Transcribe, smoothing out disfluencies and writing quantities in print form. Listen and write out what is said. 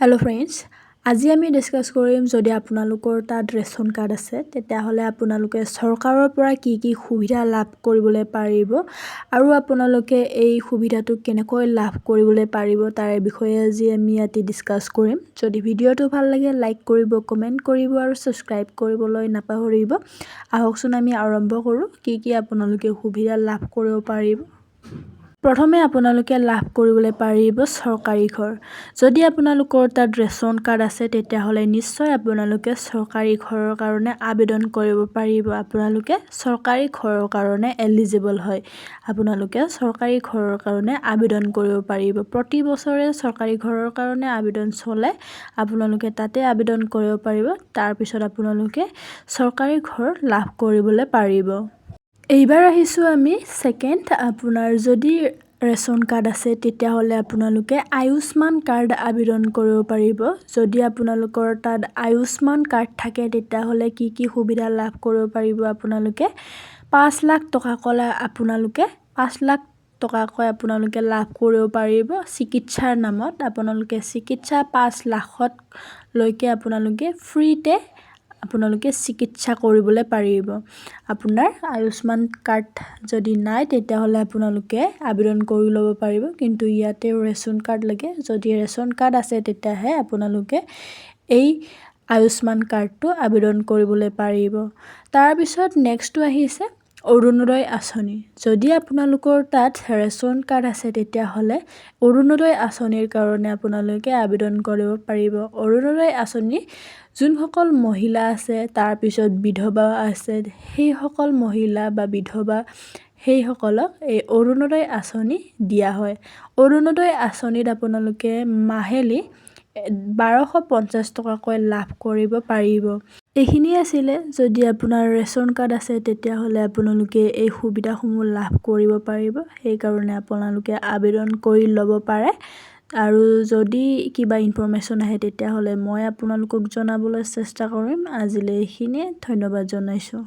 Hello' friends, আজি আমি discuss কৰিম যদি আপোনালোকৰ তাত ৰেচন কাৰ্ড আছে তেতিয়াহ'লে আপোনালোকে চৰকাৰৰ পৰা কি কি সুবিধা লাভ কৰিবলৈ পাৰিব আৰু আপোনালোকে এই সুবিধাটো কেনেকৈ লাভ কৰিবলৈ পাৰিব তাৰে বিষয়ে আজি আমি ইয়াতে ডিছকাছ কৰিম। যদি ভিডিঅ'টো ভাল লাগে লাইক কৰিব, কমেণ্ট কৰিব আৰু ছাবস্ক্ৰাইব কৰিবলৈ নাপাহৰিব। আহকচোন আমি আৰম্ভ কৰোঁ কি কি আপোনালোকে সুবিধা লাভ কৰিব পাৰিব। প্ৰথমে আপোনালোকে লাভ কৰিবলৈ পাৰিব চৰকাৰী ঘৰ। যদি আপোনালোকৰ তাত ৰেচন কাৰ্ড আছে তেতিয়াহ'লে নিশ্চয় আপোনালোকে চৰকাৰী ঘৰৰ কাৰণে আবেদন কৰিব পাৰিব। আপোনালোকে চৰকাৰী ঘৰৰ কাৰণে এলিজিবল হয়। আপোনালোকে চৰকাৰী ঘৰৰ কাৰণে আবেদন কৰিব পাৰিব। প্ৰতি বছৰে চৰকাৰী ঘৰৰ কাৰণে আবেদন চলে। আপোনালোকে তাতে আবেদন কৰিব পাৰিব। তাৰপিছত আপোনালোকে চৰকাৰী ঘৰ লাভ কৰিবলৈ পাৰিব। এইবাৰ আহিছোঁ আমি ছেকেণ্ড, আপোনাৰ যদি ৰেচন কাৰ্ড আছে তেতিয়াহ'লে আপোনালোকে আয়ুষ্মান কাৰ্ড আবেদন কৰিব পাৰিব। যদি আপোনালোকৰ তাত আয়ুষ্মান কাৰ্ড থাকে তেতিয়াহ'লে কি কি সুবিধা লাভ কৰিব পাৰিব আপোনালোকে 5 লাখ টকাকৈ আপোনালোকে লাভ কৰিব পাৰিব। চিকিৎসাৰ নামত আপোনালোকে চিকিৎসা 5 লাখলৈকে আপোনালোকে ফ্ৰীতে আপোনালোকে চিকিৎসা কৰিবলৈ পাৰিব। আপোনাৰ আয়ুষ্মান কাৰ্ড যদি নাই তেতিয়াহ'লে আপোনালোকে আবেদন কৰি ল'ব পাৰিব, কিন্তু ইয়াতে ৰেচন কাৰ্ড লাগে। যদি ৰেচন কাৰ্ড আছে তেতিয়াহে আপোনালোকে এই আয়ুষ্মান কাৰ্ডটো আবেদন কৰিবলৈ পাৰিব। তাৰপিছত নেক্সটটো আহিছে অৰুণোদয় আঁচনি। যদি আপোনালোকৰ তাত ৰেচন কাৰ্ড আছে তেতিয়াহ'লে অৰুণোদয় আঁচনিৰ কাৰণে আপোনালোকে আবেদন কৰিব পাৰিব। অৰুণোদয় আঁচনি যোনসকল মহিলা আছে, তাৰপিছত বিধৱা আছে, সেইসকল মহিলা বা বিধৱা সেইসকলক এই অৰুণোদয় আঁচনি দিয়া হয়। অৰুণোদয় আঁচনিত আপোনালোকে মাহেলী 1250 টকাকৈ লাভ কৰিব পাৰিব। এইখিনি আছিলে। যদি আপোনাৰ ৰেচন কাৰ্ড আছে তেতিয়াহ'লে আপোনালোকে এই সুবিধাসমূহ লাভ কৰিব পাৰিব। সেইকাৰণে আপোনালোকে আবেদন কৰি ল'ব পাৰে। আৰু যদি কিবা ইনফৰমেশ্যন আহে তেতিয়াহ'লে মই আপোনালোকক জনাবলৈ চেষ্টা কৰিম। আজিলৈ এইখিনিয়ে, ধন্যবাদ জনাইছোঁ।